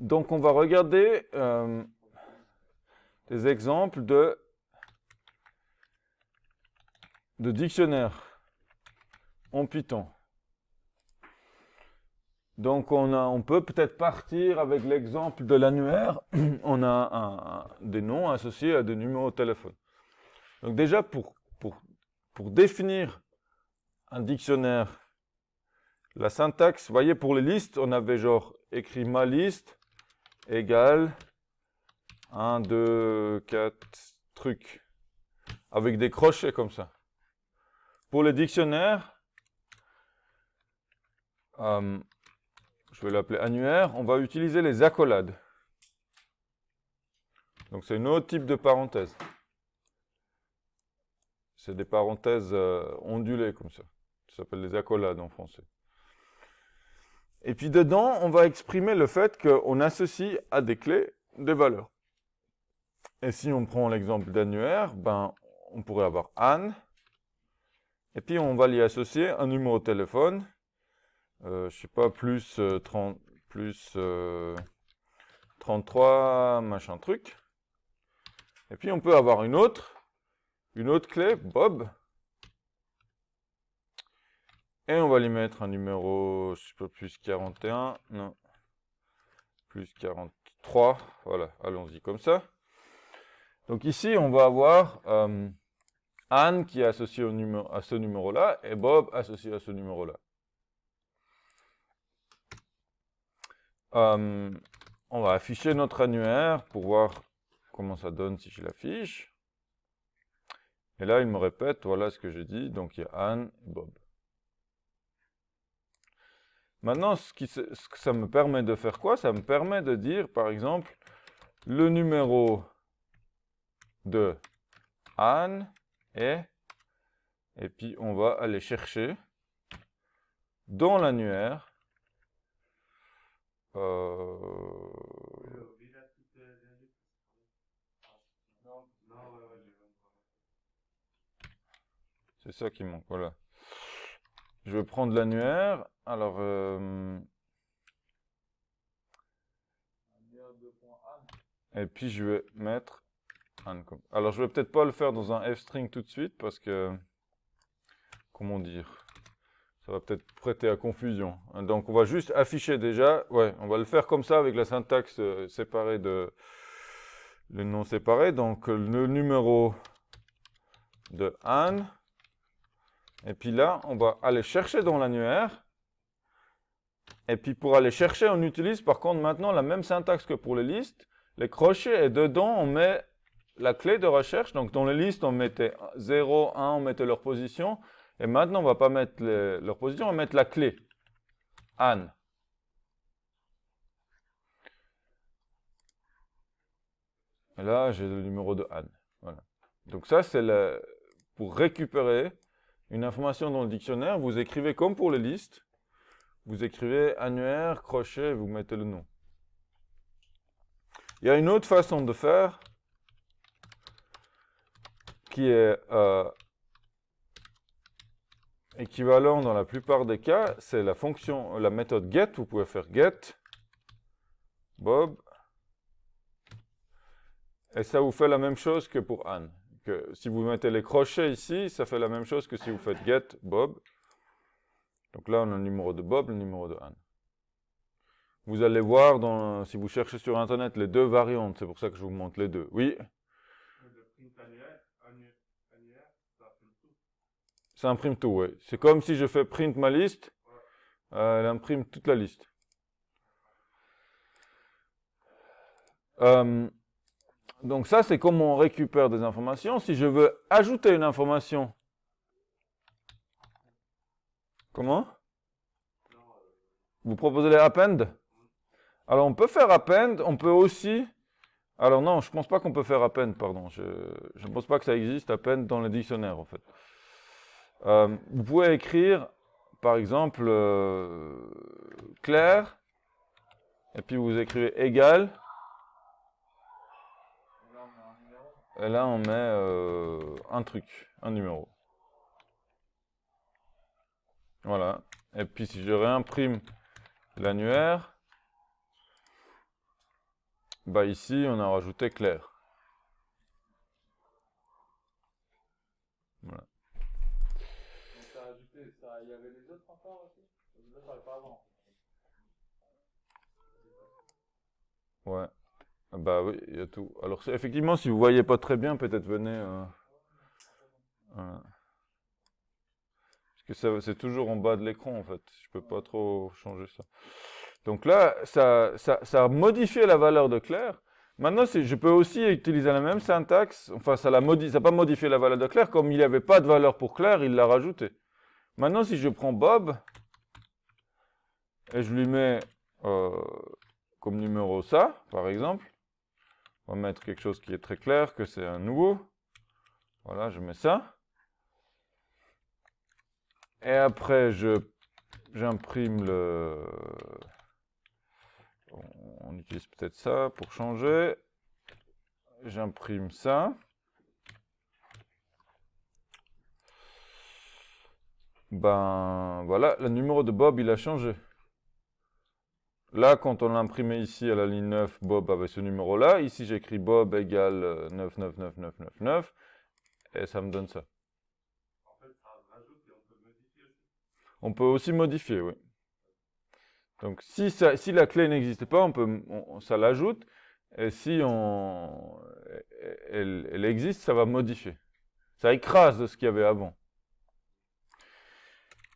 Donc, on va regarder des exemples de dictionnaires en Python. Donc, on peut peut-être partir avec l'exemple de l'annuaire. On a des noms associés à des numéros de téléphone. Donc, déjà, pour définir un dictionnaire, la syntaxe, vous voyez, pour les listes, on avait genre écrit ma liste égale 1, 2, 4 trucs, avec des crochets comme ça. Pour les dictionnaires, je vais l'appeler annuaire, on va utiliser les accolades. Donc c'est un autre type de parenthèse. C'est des parenthèses ondulées comme ça. Ça s'appelle les accolades en français. Et puis dedans, on va exprimer le fait qu'on associe à des clés des valeurs. Et si on prend l'exemple d'annuaire, ben, on pourrait avoir Anne. Et puis on va l'y associer un numéro de téléphone. Je sais pas, plus 33, machin truc. Et puis on peut avoir une autre clé, Bob. Et on va lui mettre un numéro, je sais pas, plus 41, non, plus 43, voilà, allons-y comme ça. Donc ici, on va avoir Anne qui est associée à ce numéro-là, et Bob associé à ce numéro-là. On va afficher notre annuaire pour voir comment ça donne si je l'affiche. Et là, il me répète, voilà ce que j'ai dit, donc il y a Anne et Bob. Maintenant, ce que ça me permet de faire quoi? Ça me permet de dire, par exemple, le numéro de Anne est, et puis on va aller chercher dans l'annuaire c'est ça qui manque, voilà. Je vais prendre l'annuaire, alors et puis je vais mettre Anne comme. Alors je vais peut-être pas le faire dans un f-string tout de suite parce que, comment dire, ça va peut-être prêter à confusion. Donc on va juste afficher déjà, ouais, on va le faire comme ça avec la syntaxe séparée de les noms séparés. Donc le numéro de Anne. Et puis là, on va aller chercher dans l'annuaire. Et puis pour aller chercher, on utilise par contre maintenant la même syntaxe que pour les listes. Les crochets, et dedans, on met la clé de recherche. Donc dans les listes, on mettait 0, 1, on mettait leur position. Et maintenant, on ne va pas mettre leur position, on va mettre la clé. Anne. Et là, j'ai le numéro de Anne. Voilà. Donc ça, c'est pour récupérer une information dans le dictionnaire. Vous écrivez comme pour les listes. Vous écrivez annuaire, crochet, vous mettez le nom. Il y a une autre façon de faire qui est équivalent dans la plupart des cas, c'est la méthode get. Vous pouvez faire get Bob et ça vous fait la même chose que pour Anne. Si vous mettez les crochets ici, ça fait la même chose que si vous faites get Bob. Donc là, on a le numéro de Bob, le numéro de Anne. Vous allez voir, si vous cherchez sur Internet, les deux variantes. C'est pour ça que je vous montre les deux. Oui? Le print annuaire, ça imprime tout. Ça imprime tout, oui. C'est comme si je fais print ma liste. Elle imprime toute la liste. Donc ça, c'est comment on récupère des informations. Si je veux ajouter une information... Comment? Vous proposez les append? Alors, on peut faire append, on peut aussi... Alors non, je ne pense pas qu'on peut faire append, pardon. Je ne pense pas que ça existe, append dans le dictionnaire, en fait. Vous pouvez écrire, par exemple, Claire, et puis vous écrivez égal, et là on met un truc, un numéro. Voilà. Et puis si je réimprime l'annuaire, bah ici, on a rajouté clair. Voilà. Donc t'as rajouté ça. Il y avait les autres encore aussi? Les autres n'avaient pas avant. Ouais. Ah bah oui, il y a tout. Alors, effectivement, si vous voyez pas très bien, peut-être venez. Voilà. Parce que c'est toujours en bas de l'écran, en fait. Je peux pas trop changer ça. Donc là, ça a modifié la valeur de clair. Maintenant, je peux aussi utiliser la même syntaxe. Enfin, ça n'a pas modifié la valeur de clair. Comme il n'y avait pas de valeur pour clair, il l'a rajouté. Maintenant, si je prends Bob et je lui mets comme numéro ça, par exemple, on va mettre quelque chose qui est très clair, que c'est un nouveau. Voilà, je mets ça. Et après, j'imprime le... On utilise peut-être ça pour changer. J'imprime ça. Ben voilà, le numéro de Bob, il a changé. Là, quand on l'a imprimé ici à la ligne 9, Bob avait ce numéro-là. Ici, j'écris Bob égale 999999 et ça me donne ça. En fait, ça rajoute et on peut modifier aussi. On peut aussi modifier, oui. Donc, si la clé n'existe pas, ça l'ajoute. Et si elle existe, ça va modifier. Ça écrase de ce qu'il y avait avant.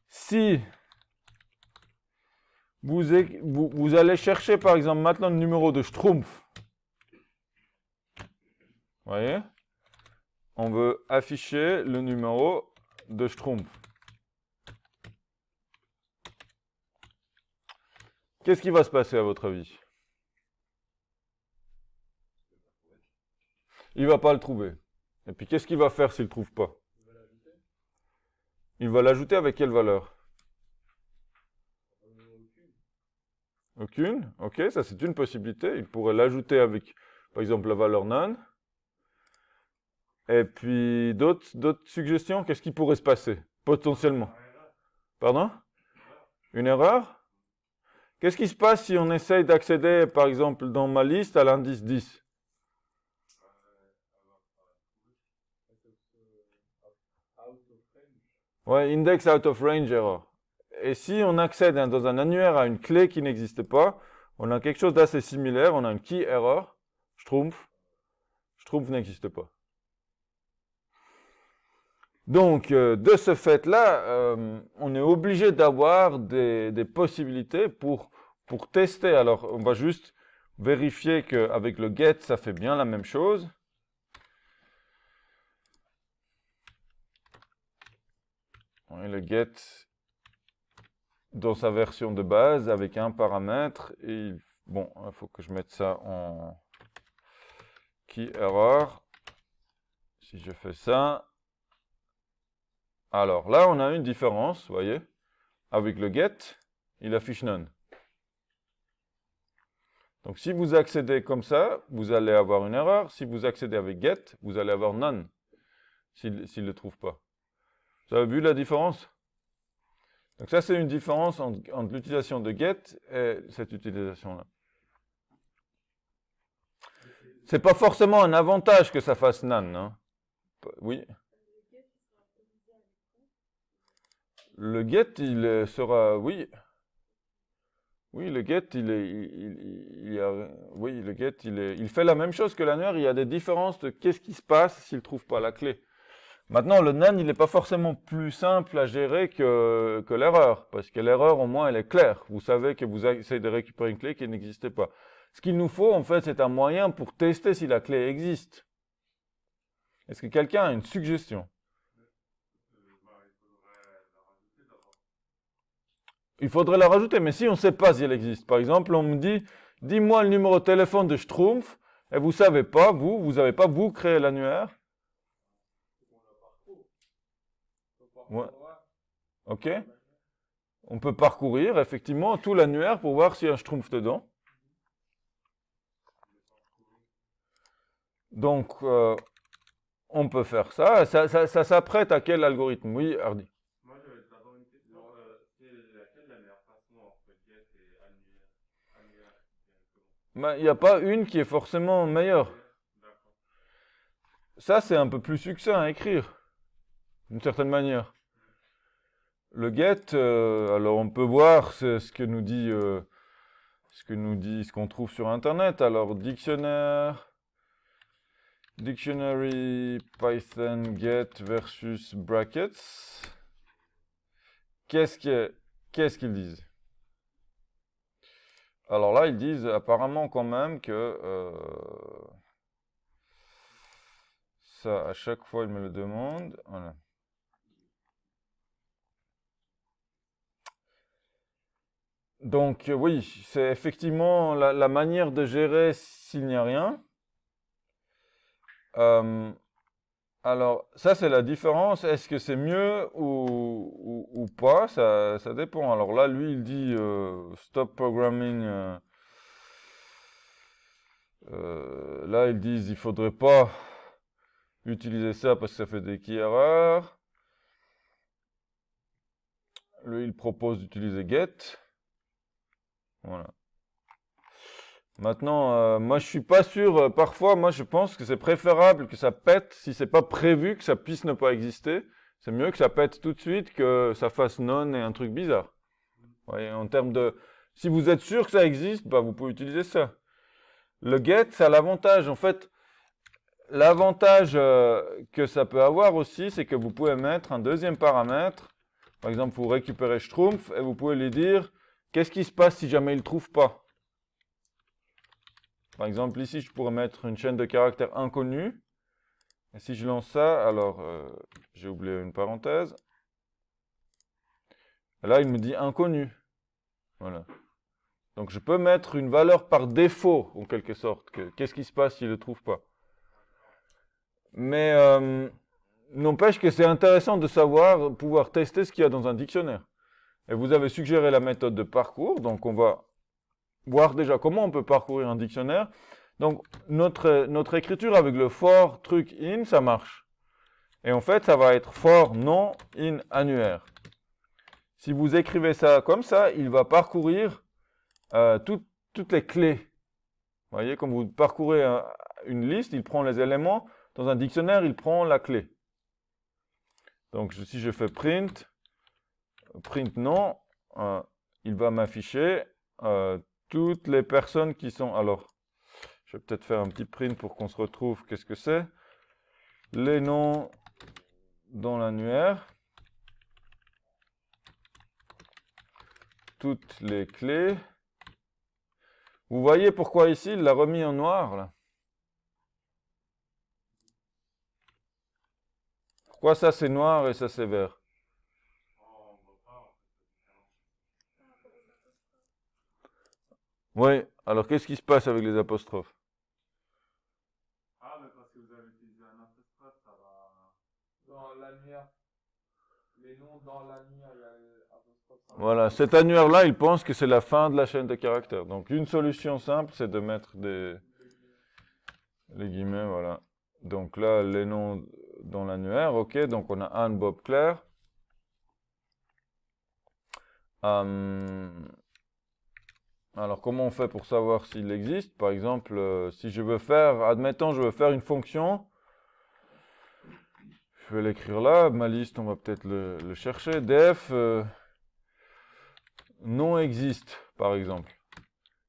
Si vous allez chercher, par exemple, maintenant le numéro de Schtroumpf. Vous voyez? On veut afficher le numéro de Schtroumpf. Qu'est-ce qui va se passer à votre avis? Il va pas le trouver. Et puis qu'est-ce qu'il va faire s'il ne le trouve pas? Il va l'ajouter avec quelle valeur? Aucune. Ok, ça c'est une possibilité. Il pourrait l'ajouter avec, par exemple, la valeur none. Et puis d'autres suggestions? Qu'est-ce qui pourrait se passer? Potentiellement. Pardon? Une erreur? Qu'est-ce qui se passe si on essaye d'accéder, par exemple, dans ma liste à l'indice 10? Ouais, index out of range error. Et si on accède dans un annuaire à une clé qui n'existe pas, on a quelque chose d'assez similaire, on a une key error, Schtroumpf n'existe pas. Donc, de ce fait-là, on est obligé d'avoir des possibilités pour tester. Alors, on va juste vérifier qu'avec le get, ça fait bien la même chose. Et le get, dans sa version de base, avec un paramètre, et bon, il faut que je mette ça en key error. Si je fais ça, alors là, on a une différence, vous voyez, avec le get, il affiche none. Donc, si vous accédez comme ça, vous allez avoir une erreur. Si vous accédez avec get, vous allez avoir none, s'il ne le trouve pas. Vous avez vu la différence? Donc ça, c'est une différence entre l'utilisation de get et cette utilisation-là. C'est pas forcément un avantage que ça fasse none, hein. Oui. Le get, il sera, oui. Oui, le get, il fait la même chose que l'annuaire. Il y a des différences de qu'est-ce qui se passe s'il ne trouve pas la clé. Maintenant, le none, il n'est pas forcément plus simple à gérer que l'erreur, parce que l'erreur, au moins, elle est claire. Vous savez que vous essayez de récupérer une clé qui n'existait pas. Ce qu'il nous faut, en fait, c'est un moyen pour tester si la clé existe. Est-ce que quelqu'un a une suggestion? Il faudrait la rajouter, mais si on ne sait pas si elle existe. Par exemple, on me dit, dis-moi le numéro de téléphone de Schtroumpf, et vous ne savez pas, vous n'avez pas, vous, créé l'annuaire. Ouais. Ok. On peut parcourir, effectivement, tout l'annuaire pour voir s'il y a un Schtroumpf dedans. Donc, on peut faire ça. Ça s'apprête à quel algorithme? Oui, Hardy. Moi, j'avais d'abord une question. C'est laquelle la meilleure façon entre get et annuaire? il n'y a pas une qui est forcément meilleure. D'accord. Ça, c'est un peu plus succinct à écrire, d'une certaine manière. Le get, alors on peut voir ce qu'on trouve sur Internet. Alors, dictionary Python get versus brackets. Qu'est-ce qu'ils disent? Alors là, ils disent apparemment quand même que ça, à chaque fois, ils me le demandent. Voilà. Donc oui, c'est effectivement la manière de gérer s'il n'y a rien. Alors, ça, c'est la différence. Est-ce que c'est mieux ou pas? Ça dépend. Alors là, lui, il dit stop programming. Là, ils disent il faudrait pas utiliser ça parce que ça fait des key erreurs. Lui, il propose d'utiliser get. Voilà. Maintenant, moi, je suis pas sûr. Parfois, moi, je pense que c'est préférable que ça pète si c'est pas prévu que ça puisse ne pas exister. C'est mieux que ça pète tout de suite que ça fasse non et un truc bizarre. Vous voyez, en termes de, si vous êtes sûr que ça existe, bah, vous pouvez utiliser ça. Le get, ça a l'avantage. En fait, l'avantage que ça peut avoir aussi, c'est que vous pouvez mettre un deuxième paramètre. Par exemple, vous récupérez Schtroumpf et vous pouvez lui dire qu'est-ce qui se passe si jamais il ne trouve pas. Par exemple, ici, je pourrais mettre une chaîne de caractères inconnue. Et si je lance ça, alors, j'ai oublié une parenthèse. Et là, il me dit inconnu. Voilà. Donc, je peux mettre une valeur par défaut, en quelque sorte. Qu'est-ce qui se passe s'il ne le trouve pas? Mais, n'empêche que c'est intéressant de savoir, pouvoir tester ce qu'il y a dans un dictionnaire. Et vous avez suggéré la méthode de parcours, donc on va voir déjà comment on peut parcourir un dictionnaire. Donc, notre écriture avec le for truc in, ça marche. Et en fait, ça va être for non in annuaire. Si vous écrivez ça comme ça, il va parcourir toutes les clés. Vous voyez, comme vous parcourez une liste, il prend les éléments. Dans un dictionnaire, il prend la clé. Donc, si je fais print non, il va m'afficher toutes les personnes qui sont... Alors, je vais peut-être faire un petit print pour qu'on se retrouve. Qu'est-ce que c'est? Les noms dans l'annuaire. Toutes les clés. Vous voyez pourquoi ici, il l'a remis en noir, là? Pourquoi ça c'est noir et ça c'est vert? On voit pas, en fait, la différence. Oui, alors qu'est-ce qui se passe avec les apostrophes? Ah, mais parce que vous avez utilisé un apostrophe, ça va. Dans l'annuaire. Les noms dans l'annuaire, il y a l'apostrophe. Voilà, cet annuaire-là, il pense que c'est la fin de la chaîne de caractères. Donc une solution simple, c'est de mettre les guillemets, voilà. Donc là, les noms dans l'annuaire, ok, donc on a Anne, Bob, Claire. Alors comment on fait pour savoir s'il existe? Par exemple, si je veux faire, admettons, je veux faire une fonction, je vais l'écrire là, ma liste, on va peut-être le chercher, def non existe, par exemple,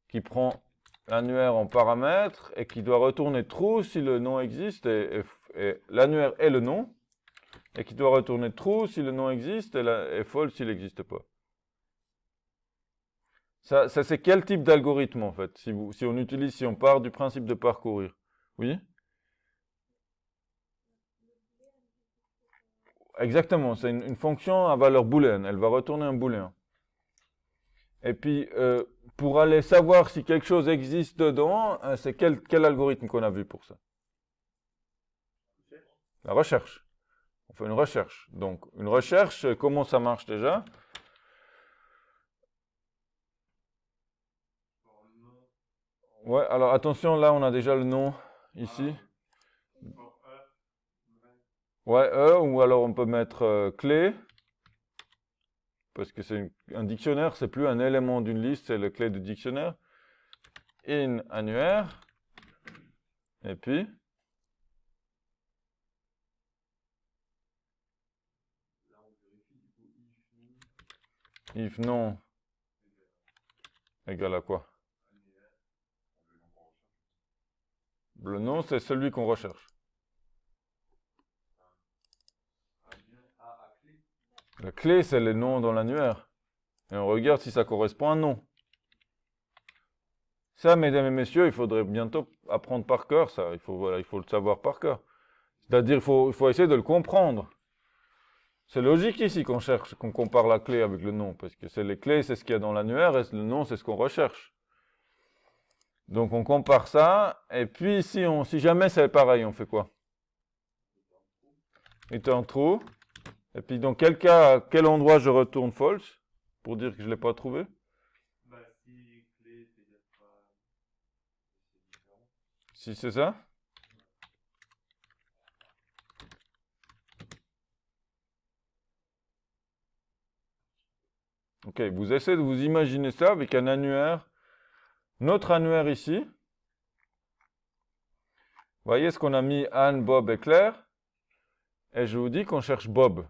qui prend l'annuaire en paramètre et qui doit retourner true si le nom existe et l'annuaire est le nom et qui doit retourner true si le nom existe et false s'il n'existe pas. Ça c'est quel type d'algorithme en fait, si on part du principe de parcourir? Oui? Exactement, c'est une fonction à valeur booléenne, elle va retourner un booléen. Et puis, pour aller savoir si quelque chose existe dedans, c'est quel algorithme qu'on a vu pour ça? La recherche. On fait une recherche. Donc, une recherche, comment ça marche déjà? Ouais, alors attention, là, on a déjà le nom ici. Ouais, ou alors on peut mettre clé. Parce que c'est un dictionnaire, c'est plus un élément d'une liste, c'est la clé du dictionnaire. in annuaire. Et puis, Là, on vérifie du coup if non égale à quoi? annuaire. Le nom, c'est celui qu'on recherche. Annuaire à clé. La clé, c'est les noms dans l'annuaire. Et on regarde si ça correspond à un nom. Ça, mesdames et messieurs, il faudrait bientôt apprendre par cœur ça. Il faut le savoir par cœur. C'est-à-dire, il faut essayer de le comprendre. C'est logique ici qu'on cherche, qu'on compare la clé avec le nom, parce que c'est les clés, c'est ce qu'il y a dans l'annuaire, et le nom, c'est ce qu'on recherche. Donc on compare ça, et puis si jamais c'est pareil, on fait quoi? Return true. Et puis dans quel cas, à quel endroit je retourne false, pour dire que je ne l'ai pas trouvé? Bah, si clé, c'est-à-dire pas. C'est différent. Si c'est ça? Ok, vous essayez de vous imaginer ça avec un annuaire, notre annuaire ici. Vous voyez ce qu'on a mis Anne, Bob et Claire. Et je vous dis qu'on cherche Bob.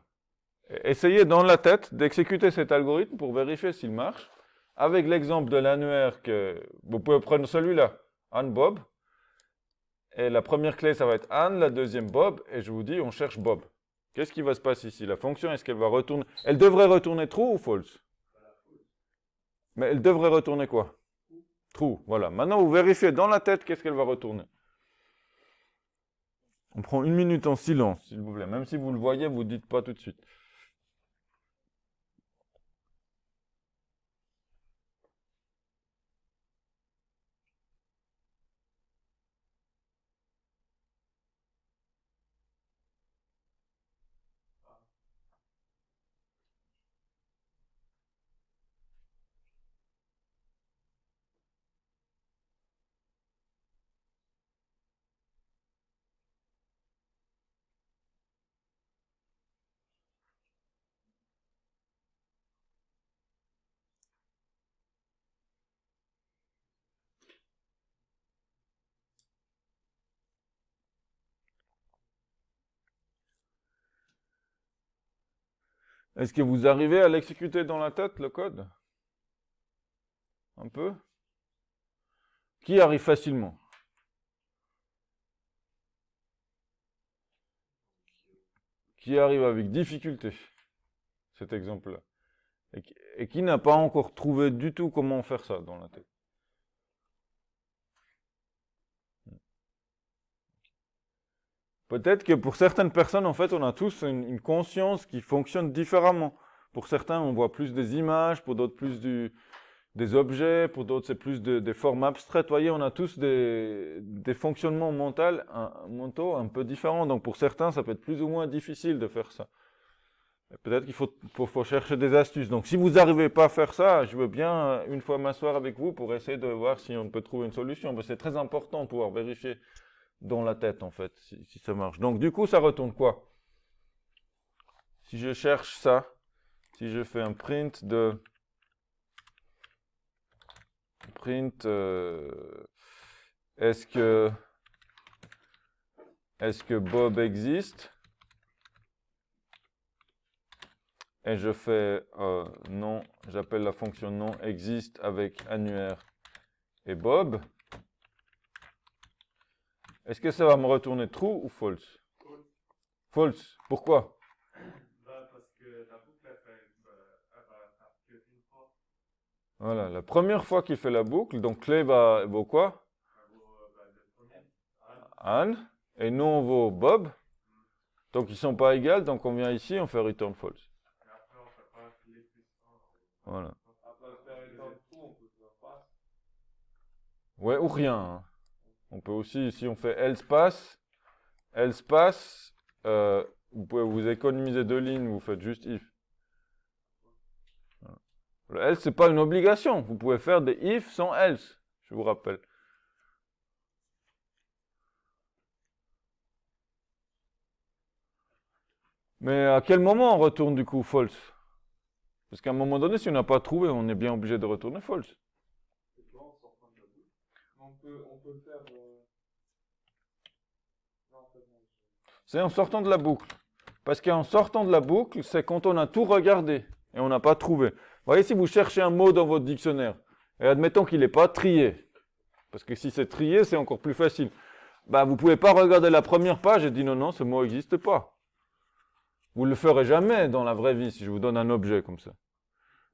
Essayez dans la tête d'exécuter cet algorithme pour vérifier s'il marche. Avec l'exemple de l'annuaire que vous pouvez prendre celui-là, Anne, Bob. Et la première clé, ça va être Anne, la deuxième Bob. Et je vous dis, on cherche Bob. Qu'est-ce qui va se passer ici? La fonction, est-ce qu'elle va retourner? Elle devrait retourner true ou false? Mais elle devrait retourner quoi? True, voilà. Maintenant, vous vérifiez dans la tête qu'est-ce qu'elle va retourner. On prend 1 minute en silence, s'il vous plaît. Même si vous le voyez, vous ne dites pas tout de suite. Est-ce que vous arrivez à l'exécuter dans la tête, le code? Un peu? Qui arrive facilement? Qui arrive avec difficulté? Cet exemple-là. Et qui n'a pas encore trouvé du tout comment faire ça dans la tête? Peut-être que pour certaines personnes, en fait, on a tous une conscience qui fonctionne différemment. Pour certains, on voit plus des images, pour d'autres plus des objets, pour d'autres c'est plus des formes abstraites. Vous voyez, on a tous des fonctionnements mentaux un peu différents. Donc pour certains, ça peut être plus ou moins difficile de faire ça. Peut-être qu'il faut chercher des astuces. Donc si vous n'arrivez pas à faire ça, je veux bien une fois m'asseoir avec vous pour essayer de voir si on peut trouver une solution. Parce que c'est très important de pouvoir vérifier dans la tête, en fait, si ça marche. Donc du coup, ça retourne quoi? Si je cherche ça, si je fais un print est-ce que Bob existe? Et je fais non, j'appelle la fonction non existe avec annuaire et Bob. Est-ce que ça va me retourner true ou false? False. False. Pourquoi? Bah, parce que la boucle, elle va faire qu'une fois. Voilà, la première fois qu'il fait la boucle, donc clé vaut quoi? Elle vaut le premier. Anne. Et non vaut Bob. Donc ils ne sont pas égales, donc on vient ici, on fait return false. Et après, on fait pas clé plus 1. Voilà. Après faire une autre trou, on peut faire passe. Ouais, ou rien, hein. On peut aussi, si on fait else pass, vous pouvez vous économiser 2 lignes, vous faites juste if. Voilà. Le else, c'est pas une obligation. Vous pouvez faire des if sans else, je vous rappelle. Mais à quel moment on retourne du coup false? Parce qu'à un moment donné, si on n'a pas trouvé, on est bien obligé de retourner false. C'est toi en sortant de la boucle. On peut le faire. Non, c'est bon. C'est en sortant de la boucle. Parce qu'en sortant de la boucle, c'est quand on a tout regardé et on n'a pas trouvé. Vous voyez, si vous cherchez un mot dans votre dictionnaire, et admettons qu'il n'est pas trié, parce que si c'est trié, c'est encore plus facile. Bah, vous ne pouvez pas regarder la première page et dire non, non, ce mot n'existe pas. Vous ne le ferez jamais dans la vraie vie si je vous donne un objet comme ça.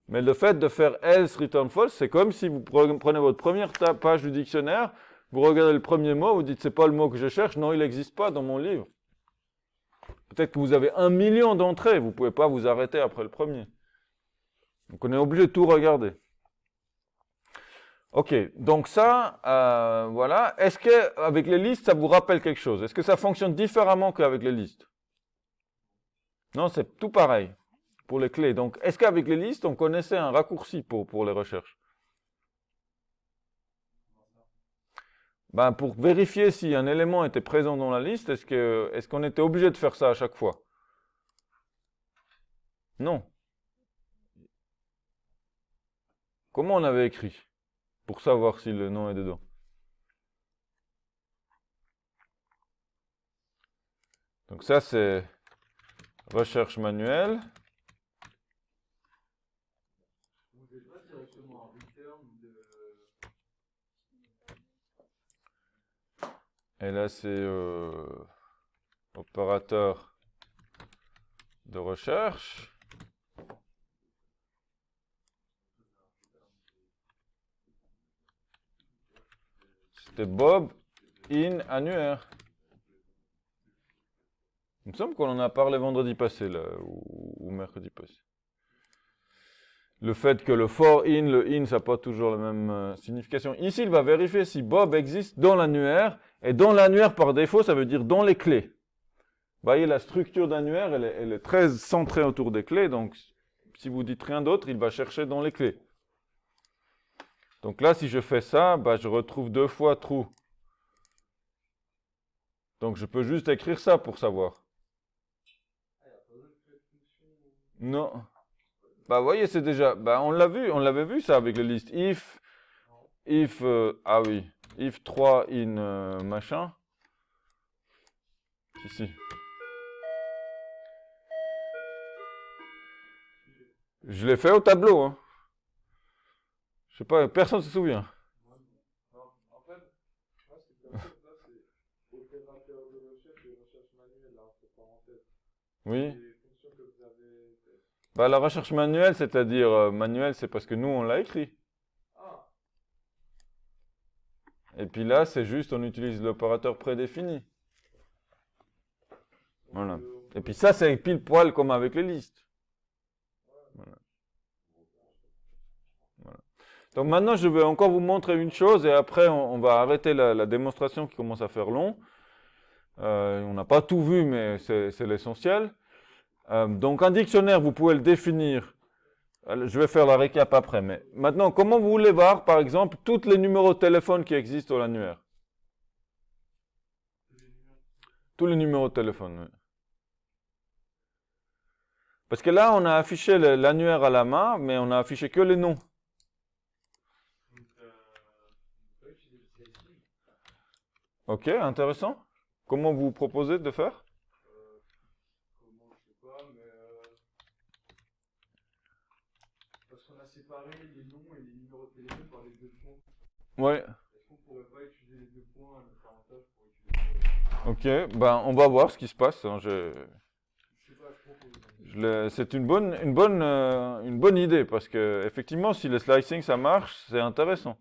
Mais le fait de faire else return false, c'est comme si vous prenez votre première page du dictionnaire, vous regardez le premier mot, vous dites c'est pas le mot que je cherche, non, il n'existe pas dans mon livre. Peut-être que vous avez 1 million d'entrées, vous ne pouvez pas vous arrêter après le premier. Donc on est obligé de tout regarder. Ok, donc ça, voilà. Est-ce qu'avec les listes, ça vous rappelle quelque chose? Est-ce que ça fonctionne différemment qu'avec les listes? Non, c'est tout pareil pour les clés. Donc, est-ce qu'avec les listes, on connaissait un raccourci pour les recherches? Ben, pour vérifier si un élément était présent dans la liste, est-ce qu'on était obligé de faire ça à chaque fois? Non. Comment on avait écrit pour savoir si le nom est dedans? Donc ça, c'est recherche manuelle. Vous n'êtes pas directement en return de. Et là, c'est opérateur de recherche. C'était Bob in annuaire. Il me semble qu'on en a parlé vendredi passé, là, ou mercredi passé. Le fait que le for in, le in, ça n'a pas toujours la même signification. Ici, il va vérifier si Bob existe dans l'annuaire. Et dans l'annuaire, par défaut, ça veut dire dans les clés. Vous voyez, la structure d'annuaire, elle est très centrée autour des clés. Donc, si vous dites rien d'autre, il va chercher dans les clés. Donc là, si je fais ça, bah, je retrouve 2 fois true. Donc, je peux juste écrire ça pour savoir. Non. Bah, vous voyez, c'est déjà... Bah, on l'avait vu ça avec les listes. If, ah oui, if 3 in machin. Ici. Je l'ai fait au tableau, hein. Je sais pas, personne ne se souvient. Non, en fait, moi, c'est comme ça, là, c'est opérateur de recherche et recherche manuelle, là, entre parenthèses. Oui. Les fonctions que vous avez faites. Bah, la recherche manuelle, c'est-à-dire manuel, c'est parce que nous, on l'a écrit. Ah, Et puis là, c'est juste, on utilise l'opérateur prédéfini. Voilà. Et puis ça, c'est pile poil comme avec les listes. Voilà. Voilà. Donc maintenant, je vais encore vous montrer une chose et après, on va arrêter la démonstration qui commence à faire long. On n'a pas tout vu, mais c'est l'essentiel. Donc un dictionnaire, vous pouvez le définir. Je vais faire la récap après, mais maintenant, comment vous voulez voir, par exemple, tous les numéros de téléphone qui existent dans l'annuaire? Tous les numéros de téléphone, oui. Parce que là, on a affiché l'annuaire à la main, mais on a affiché que les noms. Donc, on peut utiliser le slicing. Ok, intéressant. Comment vous proposez de faire? Comment, je sais pas, mais. Parce qu'on a séparé les noms et les numéros de téléphone par les 2 points. Ouais. Est-ce qu'on pourrait pas utiliser les 2 points à notre avantage pour utiliser. Ok, ben on va voir ce qui se passe. Hein, Je sais pas, je propose. c'est une bonne idée parce que effectivement, si le slicing ça marche, c'est intéressant.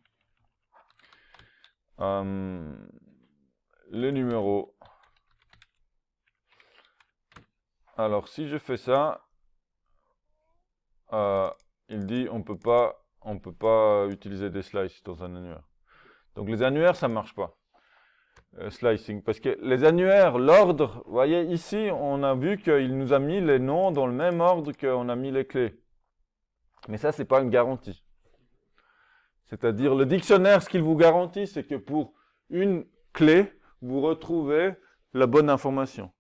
Les numéros. Alors, si je fais ça, il dit on peut pas utiliser des slices dans un annuaire. Donc les annuaires, ça marche pas. Slicing, parce que les annuaires, l'ordre, vous voyez ici, on a vu qu'il nous a mis les noms dans le même ordre qu'on a mis les clés. Mais ça, c'est pas une garantie. C'est-à-dire, le dictionnaire, ce qu'il vous garantit, c'est que pour une clé, vous retrouvez la bonne information.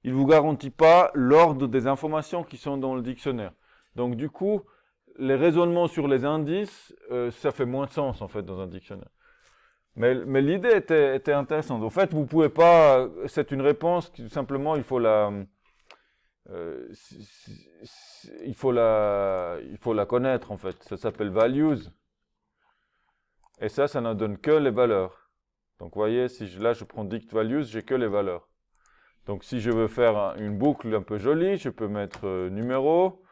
Il vous garantit pas l'ordre des informations qui sont dans le dictionnaire. Donc du coup, les raisonnements sur les indices, ça fait moins de sens en fait dans un dictionnaire. Mais l'idée était intéressante. En fait, vous pouvez pas. C'est une réponse qui, simplement, il faut la. Il faut la connaître en fait. Ça s'appelle values. Et ça ne donne que les valeurs. Donc, vous voyez, si là je prends dict values, j'ai que les valeurs. Donc, si je veux faire une boucle un peu jolie, je peux mettre numéro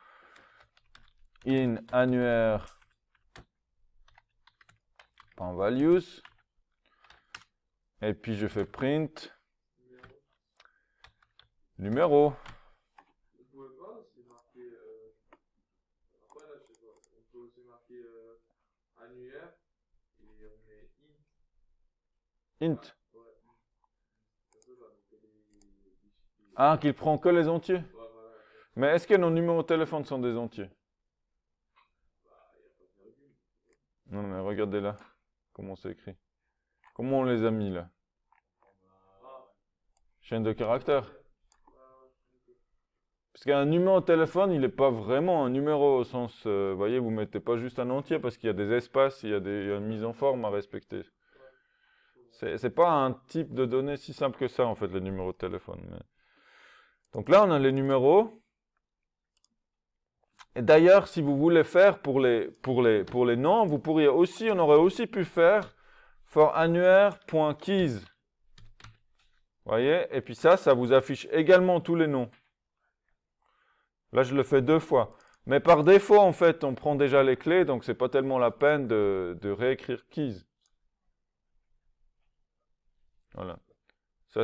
in annuaire.values. Et puis je fais print numéro. Vous pouvez pas aussi marquer. Après, là, je sais pas. On peut aussi marquer annuaire et on met int. Int. Ouais. C'est ça, donc les. Ah, qu'il prend que les entiers. Ouais, voilà. Mais est-ce que nos numéros de téléphone sont des entiers? Bah, il n'y a pas de virgule. Non, mais regardez là. Comment c'est écrit. Comment on les a mis là? Chaîne de caractères. Parce qu'un numéro de téléphone, il n'est pas vraiment un numéro au sens... vous voyez, vous ne mettez pas juste un entier parce qu'il y a des espaces, il y a une mise en forme à respecter. C'est pas un type de données si simple que ça, en fait, le numéro de téléphone. Mais... Donc là, on a les numéros. Et d'ailleurs, si vous voulez faire pour les noms, vous pourriez aussi, on aurait aussi pu faire for annuaire.keys. Vous voyez? Et puis ça vous affiche également tous les noms. Là, je le fais 2 fois. Mais par défaut, en fait, on prend déjà les clés, donc c'est pas tellement la peine de réécrire keys. Voilà.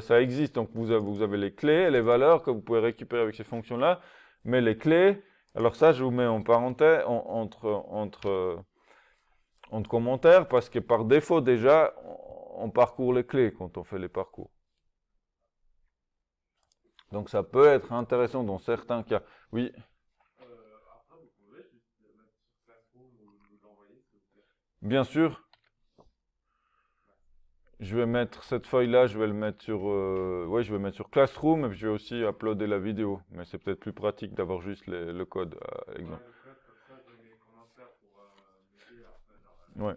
Ça existe. Donc, vous avez les clés et les valeurs que vous pouvez récupérer avec ces fonctions-là. Mais les clés, alors ça, je vous mets en parenthèse, entre commentaires, parce que par défaut, déjà, on parcourt les clés quand on fait les parcours. Donc, ça peut être intéressant dans certains cas. Oui. Après, vous pouvez juste le mettre sur Classroom ou nous l'envoyer, s'il vous plaît. Bien sûr. Je vais mettre cette feuille-là, je vais le mettre sur, ouais, je vais mettre sur Classroom et puis je vais aussi uploader la vidéo. Mais c'est peut-être plus pratique d'avoir juste le code, exemple. Ouais, le code, comme ça, je mets les commentaires pour m'aider après. Ouais.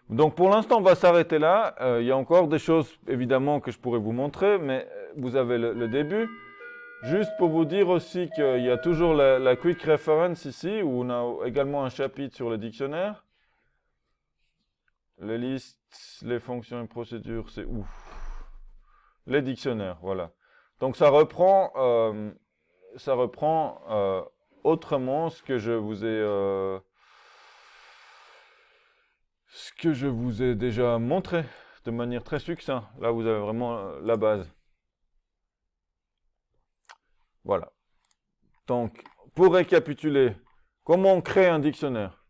Donc pour l'instant, on va s'arrêter là. Il y a encore des choses, évidemment, que je pourrais vous montrer, mais vous avez le début. Juste pour vous dire aussi qu'il y a toujours la Quick Reference ici, où on a également un chapitre sur le dictionnaire. Les listes, les fonctions et procédures, c'est où? Les dictionnaires, voilà. Donc ça reprend autrement ce que je vous ai déjà montré de manière très succincte. Là, vous avez vraiment la base. Voilà. Donc, pour récapituler, comment on crée un dictionnaire?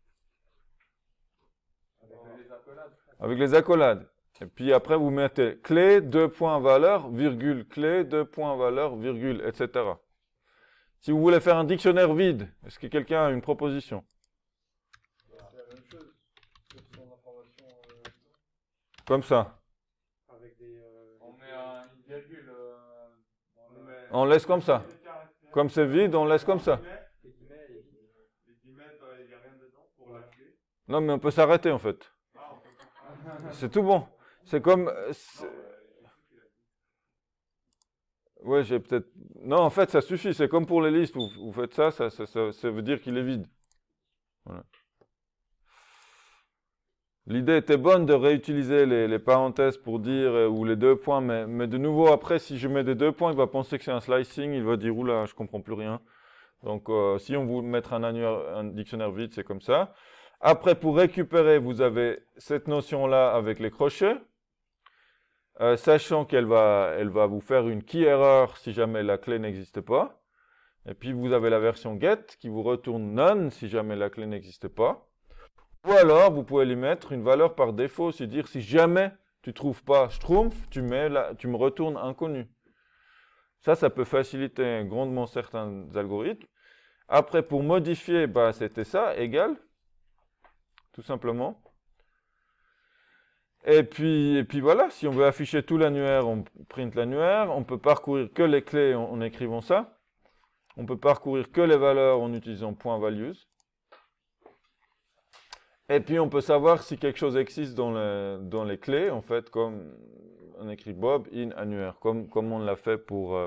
Avec les accolades. Et puis après, vous mettez clé, 2 points valeur, virgule, clé, 2 points valeur, virgule, etc. Si vous voulez faire un dictionnaire vide, est-ce que quelqu'un a une proposition? C'est la même chose. C'est son information. Comme ça. Avec des. On met une virgule. On laisse comme ça. Comme c'est vide, on laisse comme ça. Les guillemets, il n'y a rien dedans pour la clé. Non, mais on peut s'arrêter en fait. Ah, on peut pas. C'est tout bon. C'est comme... Ouais, j'ai peut-être... Non, en fait, ça suffit. C'est comme pour les listes. Vous faites ça veut dire qu'il est vide. Voilà. L'idée était bonne de réutiliser les parenthèses pour dire, ou les 2 points, mais de nouveau, après, si je mets des 2 points, il va penser que c'est un slicing, il va dire, oula, je comprends plus rien. Donc, si on veut mettre un dictionnaire vide, c'est comme ça. Après, pour récupérer, vous avez cette notion-là avec les crochets, sachant qu'elle va vous faire une key error si jamais la clé n'existe pas. Et puis, vous avez la version get qui vous retourne none si jamais la clé n'existe pas. Ou alors, vous pouvez lui mettre une valeur par défaut, c'est dire si jamais tu ne trouves pas Schtroumpf, tu me retournes inconnu. Ça peut faciliter grandement certains algorithmes. Après, pour modifier, c'était ça, égal, tout simplement. Et puis voilà, si on veut afficher tout l'annuaire, on print l'annuaire. On peut parcourir que les clés en écrivant ça. On peut parcourir que les valeurs en utilisant .values. Et puis on peut savoir si quelque chose existe dans les clés, en fait, comme on écrit Bob in annuaire, comme on l'a fait pour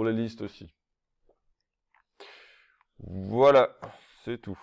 les listes aussi. Voilà, c'est tout.